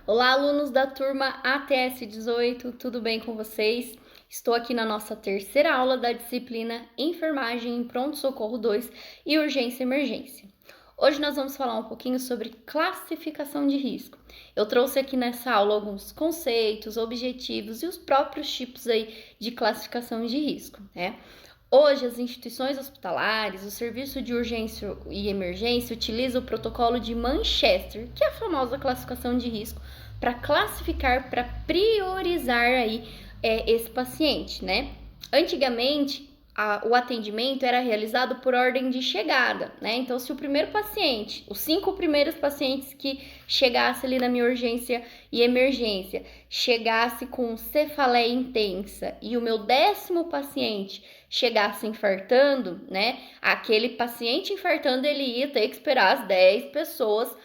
Olá, alunos da turma ATS 18, tudo bem com vocês? Estou aqui na nossa terceira aula da disciplina Enfermagem em Pronto-Socorro 2 e Urgência e Emergência. Hoje nós vamos falar um pouquinho sobre classificação de risco. Eu trouxe aqui nessa aula alguns conceitos, objetivos e os próprios tipos aí de classificação de risco, né? Hoje, as instituições hospitalares, o serviço de urgência e emergência utilizam o protocolo de Manchester, que é a famosa classificação de risco, para classificar, para priorizar aí esse paciente, né? Antigamente, o atendimento era realizado por ordem de chegada, né? Então, se o primeiro paciente, os 5 primeiros pacientes que chegasse ali na minha urgência e emergência, chegasse com cefaleia intensa e o meu 10º paciente chegasse infartando, né? Aquele paciente infartando, ele ia ter que esperar as 10 pessoas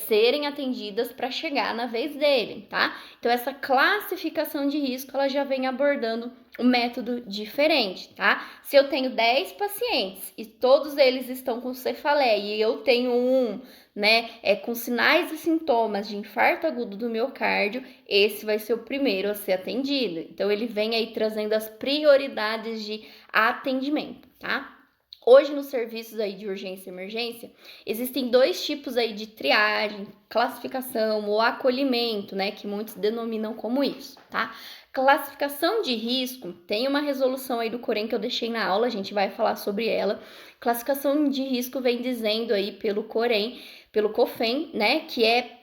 serem atendidas para chegar na vez dele, tá? Então, essa classificação de risco, ela já vem abordando um método diferente, tá? Se eu tenho 10 pacientes e todos eles estão com cefaleia e eu tenho um, né, com sinais e sintomas de infarto agudo do miocárdio, esse vai ser o primeiro a ser atendido. Então, ele vem aí trazendo as prioridades de atendimento, tá? Hoje, nos serviços aí de urgência e emergência, existem 2 tipos aí de triagem, classificação ou acolhimento, né, que muitos denominam como isso, tá? Classificação de risco, tem uma resolução aí do Corém que eu deixei na aula, a gente vai falar sobre ela. Classificação de risco vem dizendo aí pelo Corém, pelo COFEN, né, que é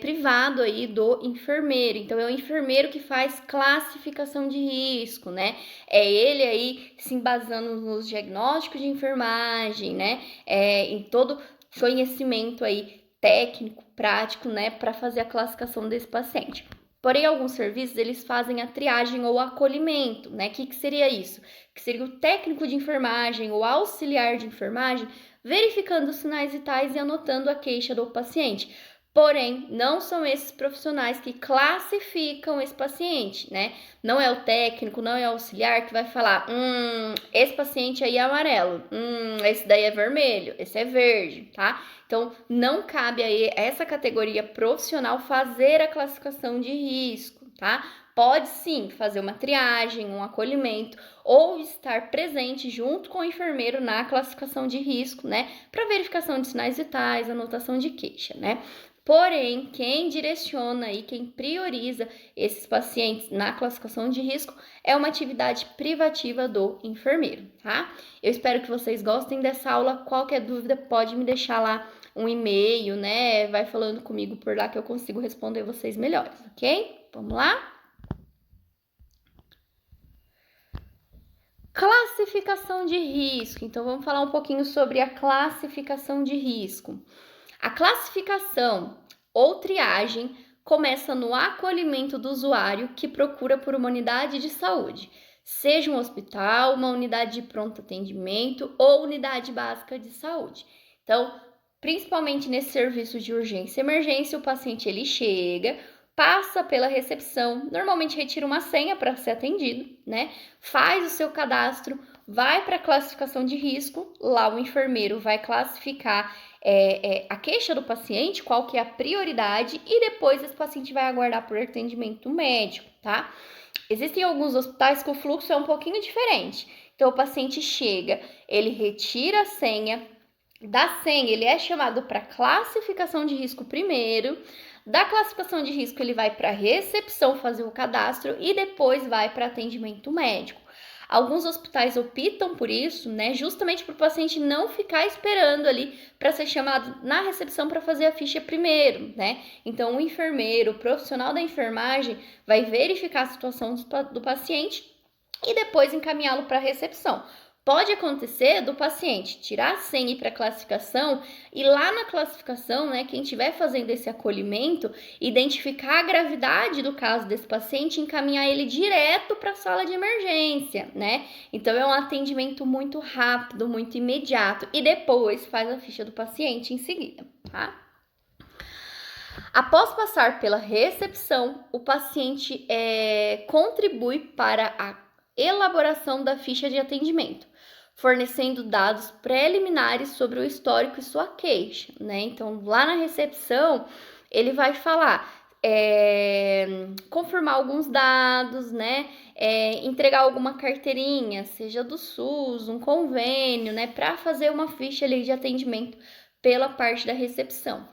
privado aí do enfermeiro. Então, é o enfermeiro que faz classificação de risco, né? É ele aí se embasando nos diagnósticos de enfermagem, né? Em todo conhecimento aí técnico, prático, né? Para fazer a classificação desse paciente. Porém, alguns serviços, eles fazem a triagem ou acolhimento, né? O que seria isso? Que seria o técnico de enfermagem ou auxiliar de enfermagem verificando os sinais vitais e anotando a queixa do paciente. Porém, não são esses profissionais que classificam esse paciente, né? Não é o técnico, não é o auxiliar que vai falar, esse paciente aí é amarelo, esse daí é vermelho, esse é verde, tá? Então, não cabe a essa categoria profissional fazer a classificação de risco, tá? Pode sim fazer uma triagem, um acolhimento ou estar presente junto com o enfermeiro na classificação de risco, né? Para verificação de sinais vitais, anotação de queixa, né? Porém, quem direciona e quem prioriza esses pacientes na classificação de risco é uma atividade privativa do enfermeiro, tá? Eu espero que vocês gostem dessa aula. Qualquer dúvida pode me deixar lá um e-mail, né? Vai falando comigo por lá que eu consigo responder vocês melhores, ok? Vamos lá? Classificação de risco. Então, vamos falar um pouquinho sobre a classificação de risco. A classificação ou triagem começa no acolhimento do usuário que procura por uma unidade de saúde, seja um hospital, uma unidade de pronto atendimento ou unidade básica de saúde. Então, principalmente nesse serviço de urgência e emergência, o paciente ele chega, passa pela recepção, normalmente retira uma senha para ser atendido, né? Faz o seu cadastro, vai para a classificação de risco, lá o enfermeiro vai classificar a queixa do paciente, qual que é a prioridade, e depois esse paciente vai aguardar por atendimento médico, tá? Existem alguns hospitais que o fluxo é um pouquinho diferente. Então, o paciente chega, ele retira a senha, da senha ele é chamado para classificação de risco primeiro, da classificação de risco ele vai para a recepção fazer o cadastro e depois vai para atendimento médico. Alguns hospitais optam por isso, né, justamente para o paciente não ficar esperando ali para ser chamado na recepção para fazer a ficha primeiro, né? Então, o enfermeiro, o profissional da enfermagem vai verificar a situação do paciente e depois encaminhá-lo para a recepção. Pode acontecer do paciente tirar a senha para classificação e lá na classificação, né, quem estiver fazendo esse acolhimento, identificar a gravidade do caso desse paciente e encaminhar ele direto para a sala de emergência, né? Então, é um atendimento muito rápido, muito imediato e depois faz a ficha do paciente em seguida, tá? Após passar pela recepção, o paciente contribui para a elaboração da ficha de atendimento, fornecendo dados preliminares sobre o histórico e sua queixa, né? Então, lá na recepção, ele vai falar confirmar alguns dados, né? Entregar alguma carteirinha, seja do SUS, um convênio, né? Para fazer uma ficha ali de atendimento pela parte da recepção.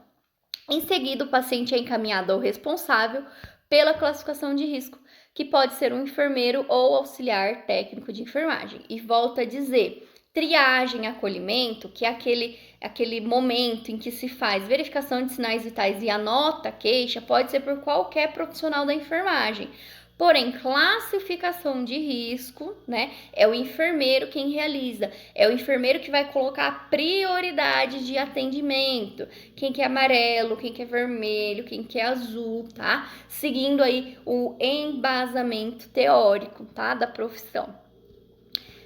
Em seguida, o paciente é encaminhado ao responsável pela classificação de risco, que pode ser um enfermeiro ou auxiliar técnico de enfermagem. E volto a dizer, triagem, acolhimento, que é aquele momento em que se faz verificação de sinais vitais e anota a queixa, pode ser por qualquer profissional da enfermagem. Porém, classificação de risco, né? É o enfermeiro quem realiza. É o enfermeiro que vai colocar a prioridade de atendimento. Quem que é amarelo, quem que é vermelho, quem que é azul, tá? Seguindo aí o embasamento teórico, tá? Da profissão.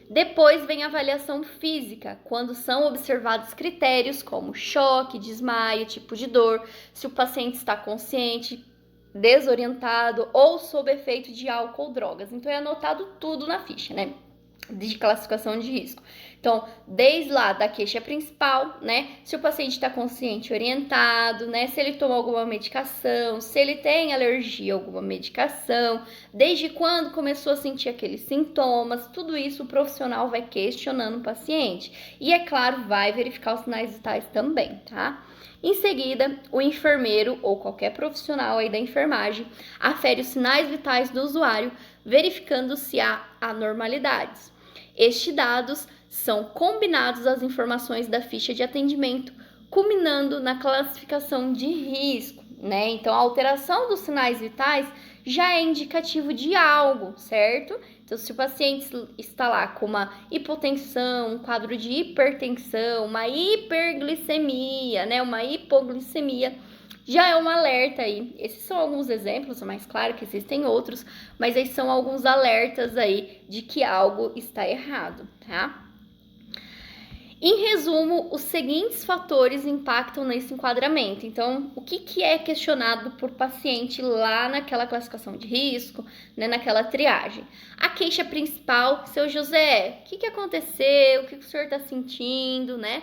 Depois vem a avaliação física, quando são observados critérios como choque, desmaio, tipo de dor, se o paciente está consciente, desorientado ou sob efeito de álcool ou drogas. Então é anotado tudo na ficha, né? De classificação de risco. Então, desde lá da queixa principal, né? Se o paciente está consciente, orientado, né? Se ele toma alguma medicação, se ele tem alergia a alguma medicação, desde quando começou a sentir aqueles sintomas, tudo isso o profissional vai questionando o paciente. E, é claro, vai verificar os sinais vitais também, tá? Em seguida, o enfermeiro ou qualquer profissional aí da enfermagem afere os sinais vitais do usuário, verificando se há anormalidades. Estes dados são combinados às informações da ficha de atendimento, culminando na classificação de risco, né? Então, a alteração dos sinais vitais já é indicativo de algo, certo? Então, se o paciente está lá com uma hipotensão, um quadro de hipertensão, uma hiperglicemia, né? Uma hipoglicemia, já é um alerta aí. Esses são alguns exemplos, mas claro que existem outros, mas esses são alguns alertas aí de que algo está errado, tá? Em resumo, os seguintes fatores impactam nesse enquadramento. Então, o que é questionado por paciente lá naquela classificação de risco, né, naquela triagem? A queixa principal, seu José, o que aconteceu? O que o senhor está sentindo, né?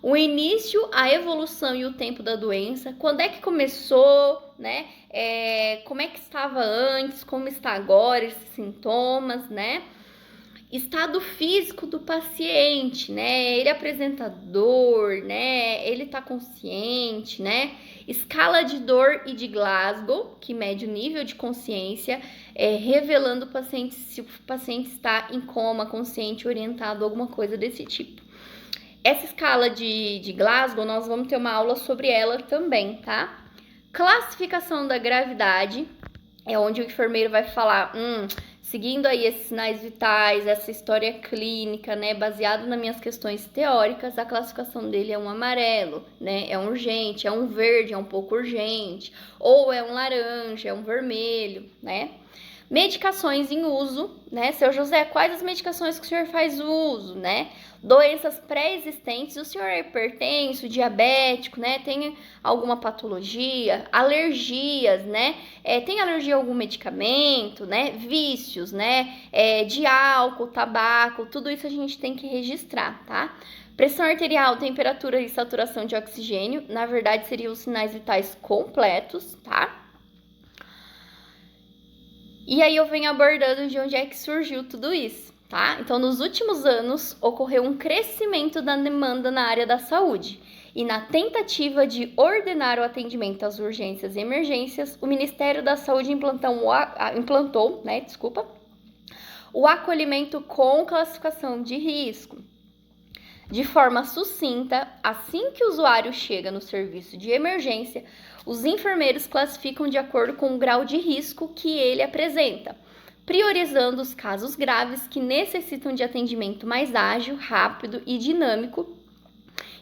O início, a evolução e o tempo da doença, quando é que começou, né? Como é que estava antes, como está agora, esses sintomas, né? Estado físico do paciente, né? Ele apresenta dor, né? Ele tá consciente, né? Escala de dor e de Glasgow, que mede o nível de consciência, revelando o paciente se o paciente está em coma, consciente, orientado, alguma coisa desse tipo. Essa escala de Glasgow, nós vamos ter uma aula sobre ela também, tá? Classificação da gravidade, é onde o enfermeiro vai falar, seguindo aí esses sinais vitais, essa história clínica, né, baseado nas minhas questões teóricas, a classificação dele é um amarelo, né, é um urgente, é um verde, é um pouco urgente, ou é um laranja, é um vermelho, né. Medicações em uso, né, seu José, quais as medicações que o senhor faz uso, né? Doenças pré-existentes, o senhor é hipertenso, diabético, né? Tem alguma patologia, alergias, né? Tem alergia a algum medicamento, né? Vícios, né? De álcool, tabaco, tudo isso a gente tem que registrar, tá? Pressão arterial, temperatura e saturação de oxigênio, na verdade seriam os sinais vitais completos, tá? E aí eu venho abordando de onde é que surgiu tudo isso, tá? Então, nos últimos anos, ocorreu um crescimento da demanda na área da saúde. E na tentativa de ordenar o atendimento às urgências e emergências, o Ministério da Saúde implantou o acolhimento com classificação de risco. De forma sucinta, assim que o usuário chega no serviço de emergência, os enfermeiros classificam de acordo com o grau de risco que ele apresenta, priorizando os casos graves que necessitam de atendimento mais ágil, rápido e dinâmico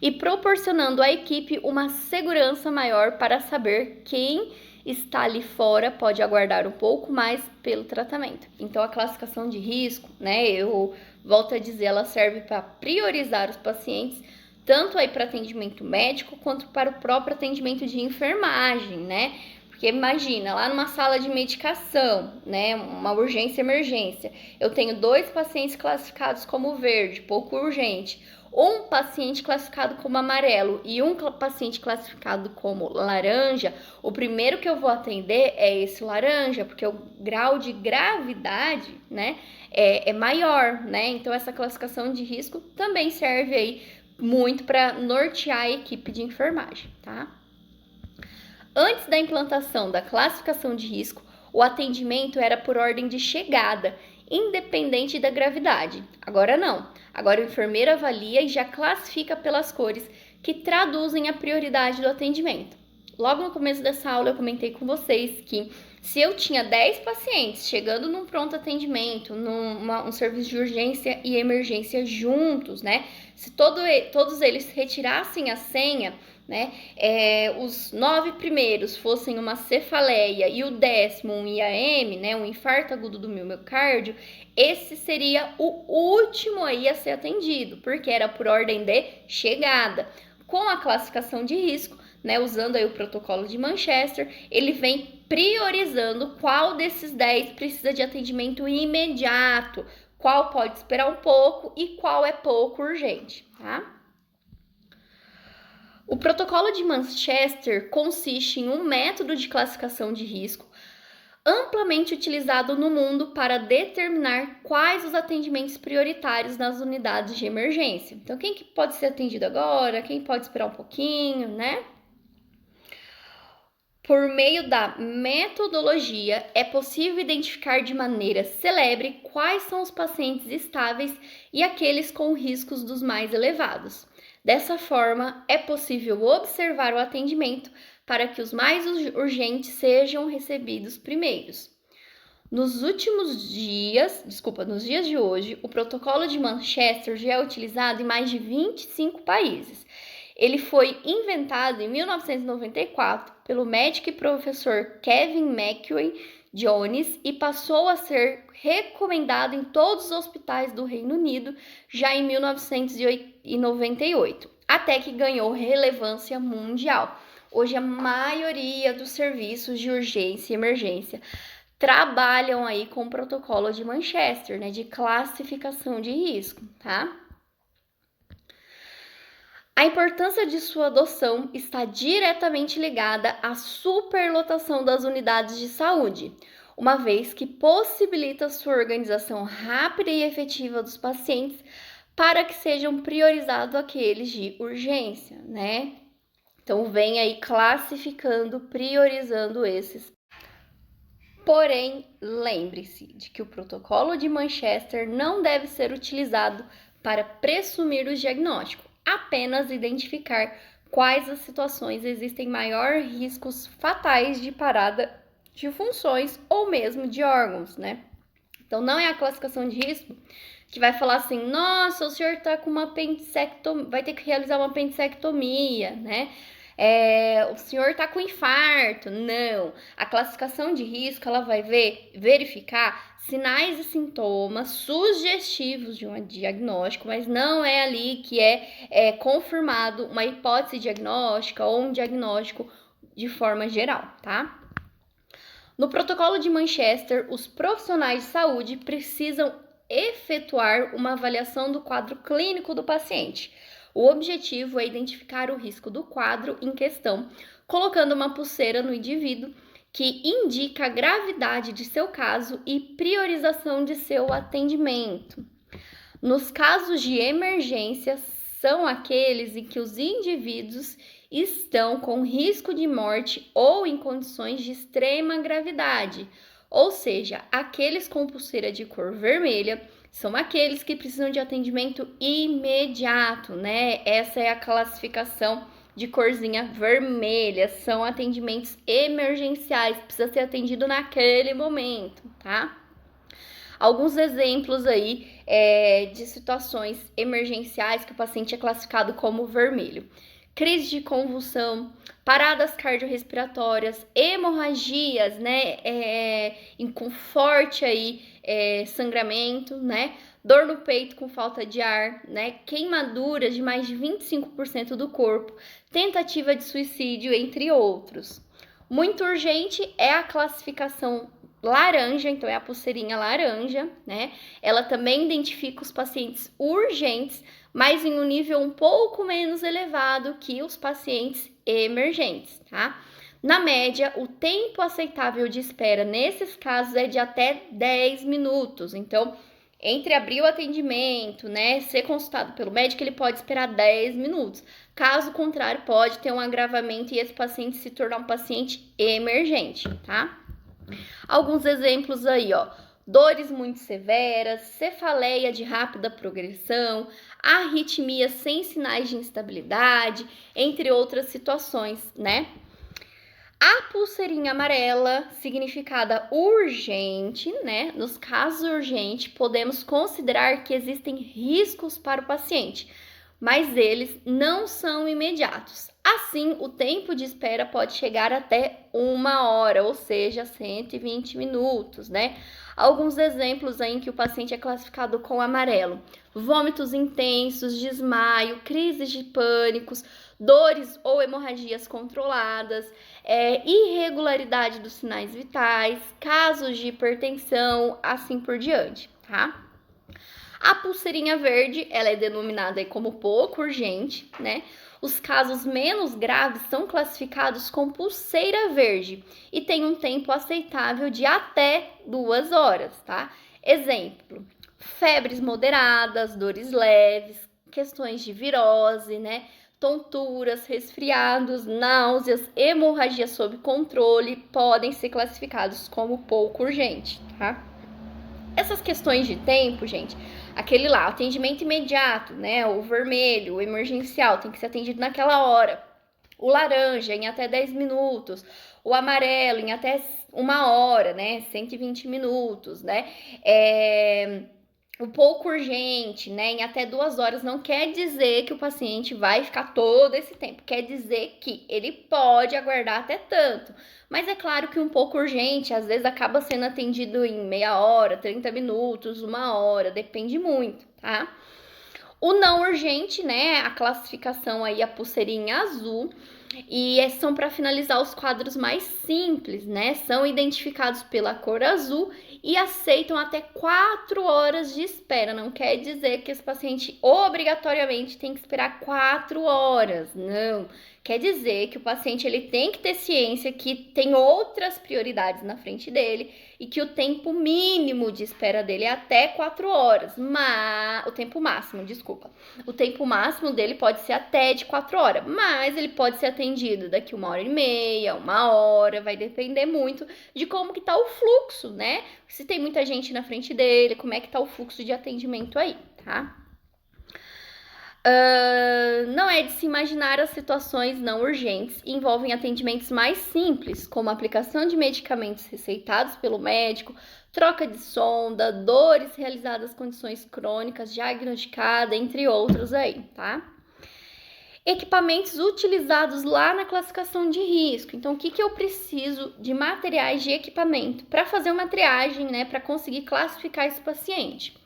e proporcionando à equipe uma segurança maior para saber quem está ali fora pode aguardar um pouco mais pelo tratamento. Então, a classificação de risco, né, eu volto a dizer, ela serve para priorizar os pacientes, tanto aí para atendimento médico, quanto para o próprio atendimento de enfermagem, né? Porque imagina, lá numa sala de medicação, né, uma urgência e emergência, eu tenho 2 pacientes classificados como verde, pouco urgente. um paciente classificado como amarelo e um paciente classificado como laranja, o primeiro que eu vou atender é esse laranja, porque o grau de gravidade, né, é maior, né? Então essa classificação de risco também serve aí muito para nortear a equipe de enfermagem, tá? Antes da implantação da classificação de risco, o atendimento era por ordem de chegada, independente da gravidade. Agora não. Agora o enfermeiro avalia e já classifica pelas cores que traduzem a prioridade do atendimento. Logo no começo dessa aula eu comentei com vocês que se eu tinha 10 pacientes chegando num pronto atendimento, num serviço de urgência e emergência juntos, né? Se todos eles retirassem a senha, né? Os 9 primeiros fossem uma cefaleia e o 10º um IAM, né? Um infarto agudo do miocárdio, esse seria o último aí a ser atendido, porque era por ordem de chegada. Com a classificação de risco, né, usando aí o protocolo de Manchester, ele vem priorizando qual desses 10 precisa de atendimento imediato, qual pode esperar um pouco e qual é pouco urgente, tá? O protocolo de Manchester consiste em um método de classificação de risco amplamente utilizado no mundo para determinar quais os atendimentos prioritários nas unidades de emergência. Então, quem que pode ser atendido agora, quem pode esperar um pouquinho, né? Por meio da metodologia, é possível identificar de maneira célere quais são os pacientes estáveis e aqueles com riscos dos mais elevados. Dessa forma, é possível observar o atendimento para que os mais urgentes sejam recebidos primeiros. Nos dias de hoje, o protocolo de Manchester já é utilizado em mais de 25 países. Ele foi inventado em 1994 pelo médico e professor Kevin McEwen Jones e passou a ser recomendado em todos os hospitais do Reino Unido já em 1998, até que ganhou relevância mundial. Hoje a maioria dos serviços de urgência e emergência trabalham aí com o protocolo de Manchester, né, de classificação de risco, tá? A importância de sua adoção está diretamente ligada à superlotação das unidades de saúde, uma vez que possibilita sua organização rápida e efetiva dos pacientes para que sejam priorizados aqueles de urgência, né? Então, vem aí classificando, priorizando esses. Porém, lembre-se de que o protocolo de Manchester não deve ser utilizado para presumir o diagnóstico, apenas identificar quais as situações existem maior riscos fatais de parada de funções ou mesmo de órgãos, né? Então, não é a classificação de risco que vai falar assim, nossa, o senhor tá com uma apendicectomia, vai ter que realizar uma apendicectomia, né? O senhor tá com infarto. Não. A classificação de risco, ela vai verificar sinais e sintomas sugestivos de um diagnóstico, mas não é ali que é confirmado uma hipótese diagnóstica ou um diagnóstico de forma geral, tá? No protocolo de Manchester, os profissionais de saúde precisam efetuar uma avaliação do quadro clínico do paciente. O objetivo é identificar o risco do quadro em questão, colocando uma pulseira no indivíduo que indica a gravidade de seu caso e priorização de seu atendimento. Nos casos de emergência, são aqueles em que os indivíduos estão com risco de morte ou em condições de extrema gravidade, ou seja, aqueles com pulseira de cor vermelha são aqueles que precisam de atendimento imediato, né? Essa é a classificação de corzinha vermelha, são atendimentos emergenciais, precisa ser atendido naquele momento, tá? Alguns exemplos aí de situações emergenciais que o paciente é classificado como vermelho. Crise de convulsão, paradas cardiorrespiratórias, hemorragias, né, com forte aí, sangramento, né, dor no peito com falta de ar, né, queimaduras de mais de 25% do corpo, tentativa de suicídio, entre outros. Muito urgente é a classificação laranja, então é a pulseirinha laranja, né? Ela também identifica os pacientes urgentes, mas em um nível um pouco menos elevado que os pacientes emergentes, tá? Na média, o tempo aceitável de espera nesses casos é de até 10 minutos. Então, entre abrir o atendimento, né, ser consultado pelo médico, ele pode esperar 10 minutos. Caso contrário, pode ter um agravamento e esse paciente se tornar um paciente emergente, tá? Alguns exemplos aí, ó. Dores muito severas, cefaleia de rápida progressão, arritmia sem sinais de instabilidade, entre outras situações, né? A pulseirinha amarela, significada urgente, né? Nos casos urgentes, podemos considerar que existem riscos para o paciente, mas eles não são imediatos. Assim, o tempo de espera pode chegar até 1 hora, ou seja, 120 minutos, né? Alguns exemplos aí em que o paciente é classificado com amarelo: vômitos intensos, desmaio, crises de pânicos, dores ou hemorragias controladas, irregularidade dos sinais vitais, casos de hipertensão, assim por diante, tá? A pulseirinha verde, ela é denominada como pouco urgente, né? Os casos menos graves são classificados com pulseira verde e tem um tempo aceitável de até 2 horas, tá? Exemplo: febres moderadas, dores leves, questões de virose, né? Tonturas, resfriados, náuseas, hemorragia sob controle podem ser classificados como pouco urgente, tá? Essas questões de tempo, gente, aquele lá, atendimento imediato, né? O vermelho, o emergencial, tem que ser atendido naquela hora. O laranja, em até 10 minutos. O amarelo, em até 1 hora, né? 120 minutos, né? O pouco urgente, né, em até 2 horas, não quer dizer que o paciente vai ficar todo esse tempo. Quer dizer que ele pode aguardar até tanto. Mas é claro que um pouco urgente, às vezes, acaba sendo atendido em meia hora, 30 minutos, 1 hora, depende muito, tá? O não urgente, né, a classificação aí, a pulseirinha azul, e são para finalizar os quadros mais simples, né? São identificados pela cor azul e aceitam até 4 horas de espera. Não quer dizer que esse paciente obrigatoriamente tem que esperar 4 horas, não. Quer dizer que o paciente ele tem que ter ciência que tem outras prioridades na frente dele e que o tempo mínimo de espera dele é até 4 horas, mas o tempo máximo, desculpa. O tempo máximo dele pode ser até de 4 horas, mas ele pode ser atendido daqui 1 hora e meia, 1 hora, vai depender muito de como que tá o fluxo, né? Se tem muita gente na frente dele, como é que tá o fluxo de atendimento aí, tá? Não é de se imaginar as situações não urgentes e envolvem atendimentos mais simples, como aplicação de medicamentos receitados pelo médico, troca de sonda, dores realizadas, condições crônicas diagnosticadas, entre outros aí, tá? Equipamentos utilizados lá na classificação de risco. Então, o que eu preciso de materiais de equipamento para fazer uma triagem, né, para conseguir classificar esse paciente?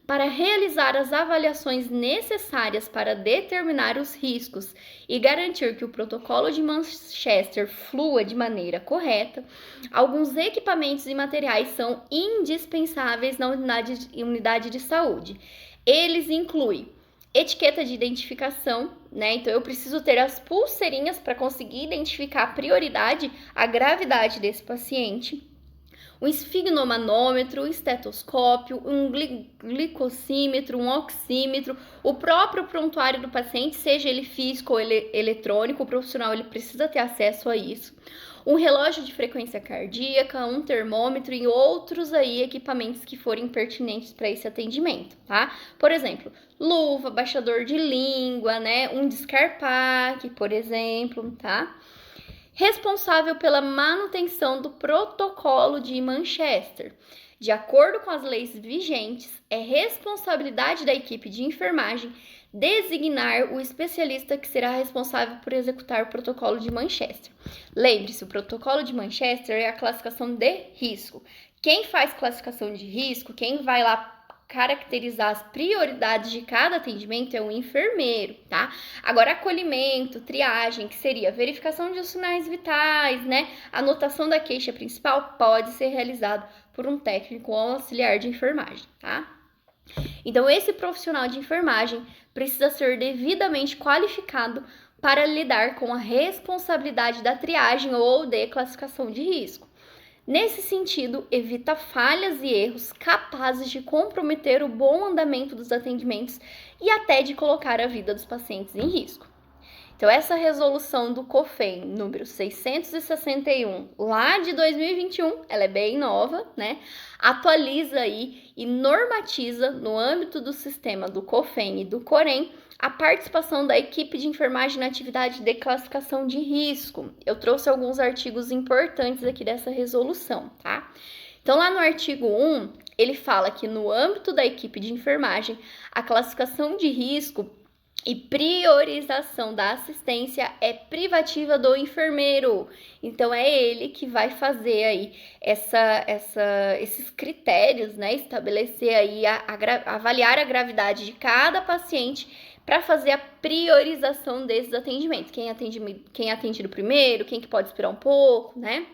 Para realizar as avaliações necessárias para determinar os riscos e garantir que o protocolo de Manchester flua de maneira correta, alguns equipamentos e materiais são indispensáveis na unidade de saúde. Eles incluem etiqueta de identificação, né? Então eu preciso ter as pulseirinhas para conseguir identificar a prioridade, a gravidade desse paciente. Um esfigmomanômetro, um estetoscópio, um glicosímetro, um oxímetro, o próprio prontuário do paciente, seja ele físico ou eletrônico, o profissional ele precisa ter acesso a isso. Um relógio de frequência cardíaca, um termômetro e outros aí equipamentos que forem pertinentes para esse atendimento, tá? Por exemplo, luva, baixador de língua, né? Um descarpaque, por exemplo, tá? Responsável pela manutenção do protocolo de Manchester. De acordo com as leis vigentes, é responsabilidade da equipe de enfermagem designar o especialista que será responsável por executar o protocolo de Manchester. Lembre-se, o protocolo de Manchester é a classificação de risco. Quem faz classificação de risco, quem vai lá caracterizar as prioridades de cada atendimento é o enfermeiro, tá? Agora, acolhimento, triagem, que seria verificação de sinais vitais, né? Anotação da queixa principal pode ser realizado por um técnico ou auxiliar de enfermagem, tá? Então, esse profissional de enfermagem precisa ser devidamente qualificado para lidar com a responsabilidade da triagem ou de classificação de risco. Nesse sentido, evita falhas e erros capazes de comprometer o bom andamento dos atendimentos e até de colocar a vida dos pacientes em risco. Então, essa resolução do COFEN, número 661, lá de 2021, ela é bem nova, né? Atualiza aí e normatiza, no âmbito do sistema do COFEN e do COREN, a participação da equipe de enfermagem na atividade de classificação de risco. Eu trouxe alguns artigos importantes aqui dessa resolução, tá? Então, lá no artigo 1, ele fala que no âmbito da equipe de enfermagem, a classificação de risco e priorização da assistência é privativa do enfermeiro. Então, é ele que vai fazer aí esses critérios, né? Estabelecer aí, avaliar a gravidade de cada paciente para fazer a priorização desses atendimentos. Quem é atendido primeiro, quem que pode esperar um pouco, né?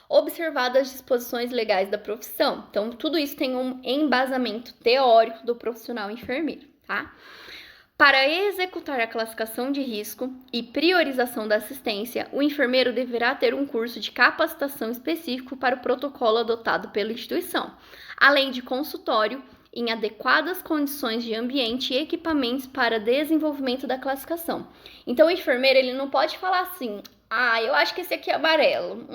Observadas as disposições legais da profissão. Então, tudo isso tem um embasamento teórico do profissional enfermeiro, tá? Para executar a classificação de risco e priorização da assistência, o enfermeiro deverá ter um curso de capacitação específico para o protocolo adotado pela instituição, além de consultório em adequadas condições de ambiente e equipamentos para desenvolvimento da classificação. Então, o enfermeiro ele não pode falar assim: eu acho que esse aqui é amarelo,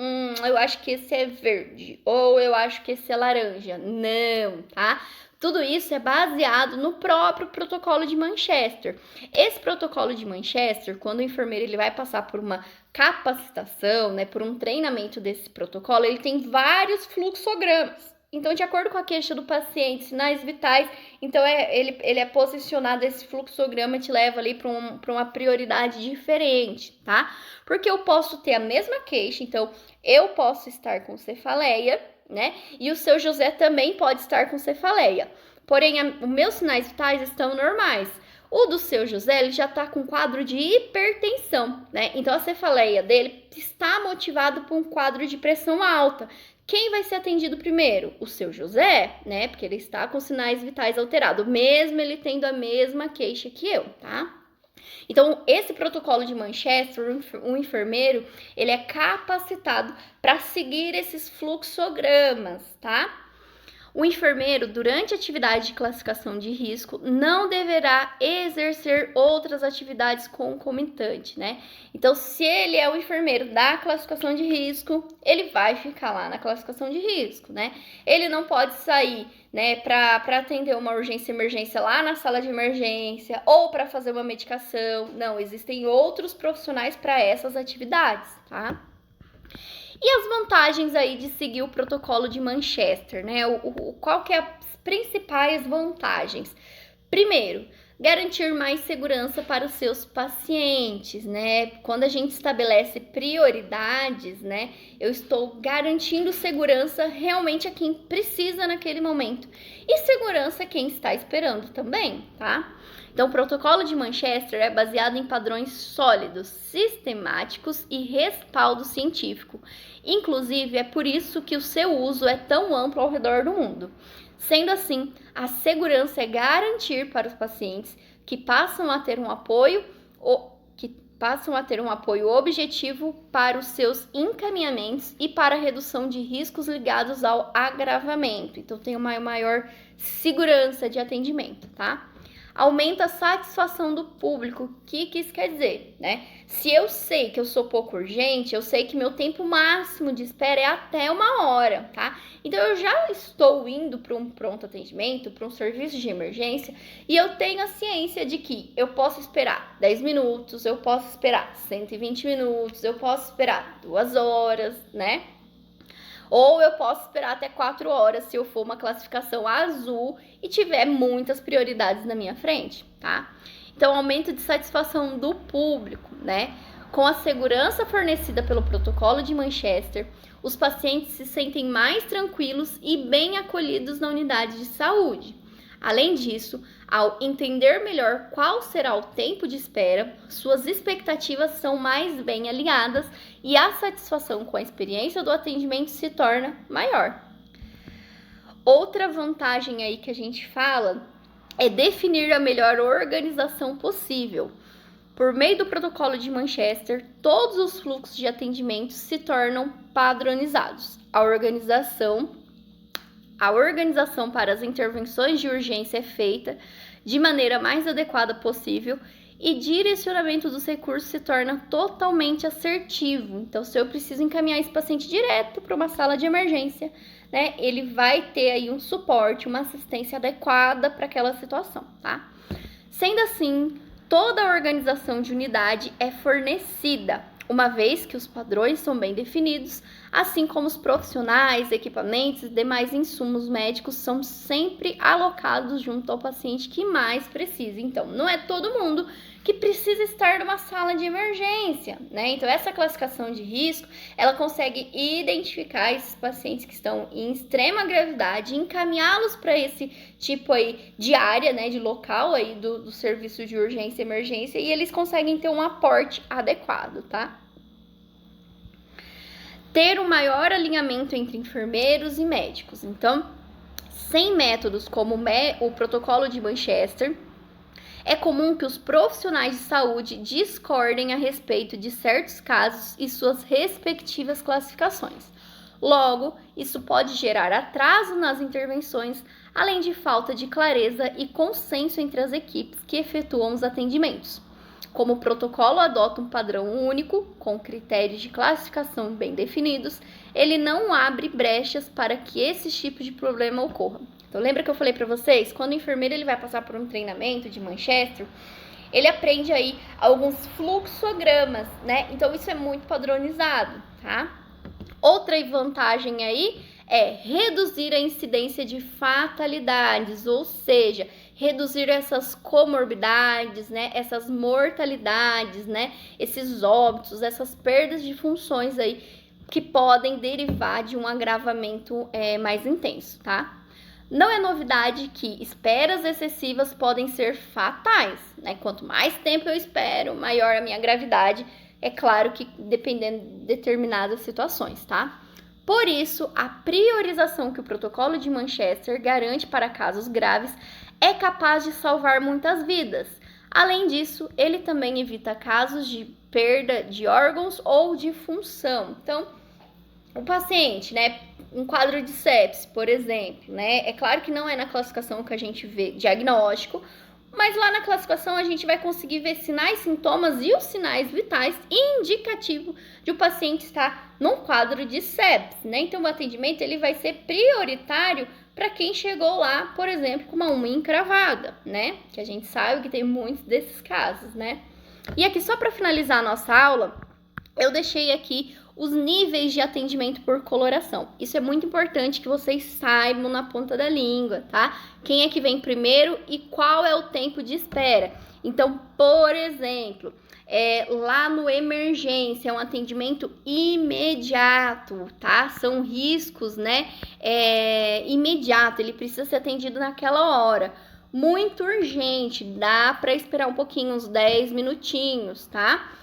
eu acho que esse é verde, ou eu acho que esse é laranja. Não, tá? Tudo isso é baseado no próprio protocolo de Manchester. Esse protocolo de Manchester, quando o enfermeiro ele vai passar por uma capacitação, né, por um treinamento desse protocolo, ele tem vários fluxogramas. Então, de acordo com a queixa do paciente, sinais vitais, então ele é posicionado, esse fluxograma te leva ali para uma prioridade diferente, tá? Porque eu posso ter a mesma queixa, então eu posso estar com cefaleia, né? E o seu José também pode estar com cefaleia. Porém, os meus sinais vitais estão normais. O do seu José, ele já está com quadro de hipertensão, né? Então, a cefaleia dele está motivado por um quadro de pressão alta. Quem vai ser atendido primeiro? O seu José, né? Porque ele está com sinais vitais alterados, mesmo ele tendo a mesma queixa que eu, tá? Então, esse protocolo de Manchester, o enfermeiro, ele é capacitado para seguir esses fluxogramas, tá? O enfermeiro, durante a atividade de classificação de risco, não deverá exercer outras atividades concomitantes, né? Então, se ele é o enfermeiro da classificação de risco, ele vai ficar lá na classificação de risco, né? Ele não pode sair, né, para atender uma urgência e emergência lá na sala de emergência ou para fazer uma medicação. Não, existem outros profissionais para essas atividades, tá? E as vantagens aí de seguir o protocolo de Manchester, né? Qual que é as principais vantagens? Primeiro, garantir mais segurança para os seus pacientes, né? Quando a gente estabelece prioridades, né? Eu estou garantindo segurança realmente a quem precisa naquele momento e segurança a quem está esperando também, tá? Então, o protocolo de Manchester é baseado em padrões sólidos, sistemáticos e respaldo científico. Inclusive, é por isso que o seu uso é tão amplo ao redor do mundo. Sendo assim, a segurança é garantir para os pacientes que passam a ter um apoio objetivo para os seus encaminhamentos e para a redução de riscos ligados ao agravamento. Então, tem uma maior segurança de atendimento, tá? Aumenta a satisfação do público. O que isso quer dizer, né? Se eu sei que eu sou pouco urgente, eu sei que meu tempo máximo de espera é até 1 hora, tá? Então, eu já estou indo para um pronto atendimento, para um serviço de emergência, e eu tenho a ciência de que eu posso esperar 10 minutos, eu posso esperar 120 minutos, eu posso esperar 2 horas, né? Ou eu posso esperar até 4 horas se eu for uma classificação azul e tiver muitas prioridades na minha frente, tá? Então, aumento de satisfação do público, né? Com a segurança fornecida pelo protocolo de Manchester, os pacientes se sentem mais tranquilos e bem acolhidos na unidade de saúde. Além disso, ao entender melhor qual será o tempo de espera, suas expectativas são mais bem alinhadas e a satisfação com a experiência do atendimento se torna maior. Outra vantagem aí que a gente fala é definir a melhor organização possível. Por meio do protocolo de Manchester, todos os fluxos de atendimento se tornam padronizados. A organização para as intervenções de urgência é feita de maneira mais adequada possível e direcionamento dos recursos se torna totalmente assertivo. Então, se eu preciso encaminhar esse paciente direto para uma sala de emergência, né, ele vai ter aí um suporte, uma assistência adequada para aquela situação, tá? Sendo assim, toda a organização de unidade é fornecida, uma vez que os padrões são bem definidos, assim como os profissionais, equipamentos e demais insumos médicos são sempre alocados junto ao paciente que mais precisa. Então, não é todo mundo que precisa estar numa sala de emergência, né? Então, essa classificação de risco, ela consegue identificar esses pacientes que estão em extrema gravidade, encaminhá-los para esse tipo aí de área, né, de local aí do serviço de urgência e emergência, e eles conseguem ter um aporte adequado, tá? Ter um maior alinhamento entre enfermeiros e médicos. Então, sem métodos como o protocolo de Manchester, é comum que os profissionais de saúde discordem a respeito de certos casos e suas respectivas classificações. Logo, isso pode gerar atraso nas intervenções, além de falta de clareza e consenso entre as equipes que efetuam os atendimentos. Como o protocolo adota um padrão único, com critérios de classificação bem definidos, ele não abre brechas para que esse tipo de problema ocorra. Então, lembra que eu falei para vocês? Quando o enfermeiro ele vai passar por um treinamento de Manchester, ele aprende aí alguns fluxogramas, né? Então, isso é muito padronizado, tá? Outra vantagem aí é reduzir a incidência de fatalidades, ou seja, reduzir essas comorbidades, né, essas mortalidades, né, esses óbitos, essas perdas de funções aí que podem derivar de um agravamento mais intenso, tá? Não é novidade que esperas excessivas podem ser fatais, né? Quanto mais tempo eu espero, maior a minha gravidade. É claro que dependendo de determinadas situações, tá? Por isso, a priorização que o protocolo de Manchester garante para casos graves é capaz de salvar muitas vidas. Além disso, ele também evita casos de perda de órgãos ou de função. Então, o paciente, né, um quadro de sepse, por exemplo, né, é claro que não é na classificação que a gente vê diagnóstico, mas lá na classificação a gente vai conseguir ver sinais, sintomas e os sinais vitais indicativos de o paciente estar num quadro de sepse, né? Então o atendimento ele vai ser prioritário para quem chegou lá, por exemplo, com uma unha encravada, né? Que a gente sabe que tem muitos desses casos, né? E aqui só para finalizar a nossa aula, eu deixei aqui os níveis de atendimento por coloração. Isso é muito importante que vocês saibam na ponta da língua, tá? Quem é que vem primeiro e qual é o tempo de espera. Então, por exemplo, lá no emergência, é um atendimento imediato, tá? São riscos, né? Imediato, ele precisa ser atendido naquela hora. Muito urgente, dá para esperar um pouquinho, uns 10 minutinhos, tá?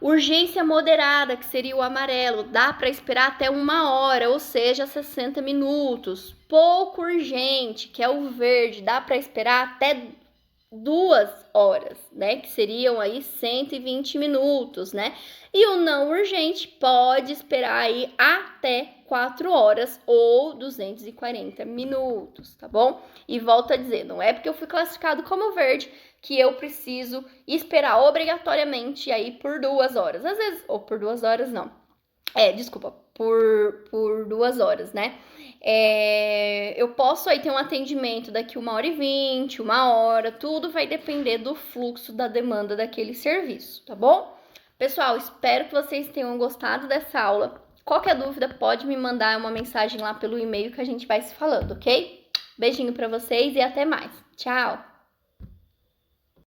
Urgência moderada, que seria o amarelo, dá para esperar até 1 hora, ou seja, 60 minutos. Pouco urgente, que é o verde, dá para esperar até 2 horas, né? Que seriam aí 120 minutos, né? E o não urgente pode esperar aí até 4 horas ou 240 minutos, tá bom? E volto a dizer, não é porque eu fui classificado como verde que eu preciso esperar obrigatoriamente aí por 2 horas. Às vezes, ou por 2 horas não. Por 2 horas, né? Eu posso aí ter um atendimento daqui 1h20, 1 hora, tudo vai depender do fluxo da demanda daquele serviço, tá bom? Pessoal, espero que vocês tenham gostado dessa aula. Qualquer dúvida, pode me mandar uma mensagem lá pelo e-mail que a gente vai se falando, ok? Beijinho pra vocês e até mais. Tchau!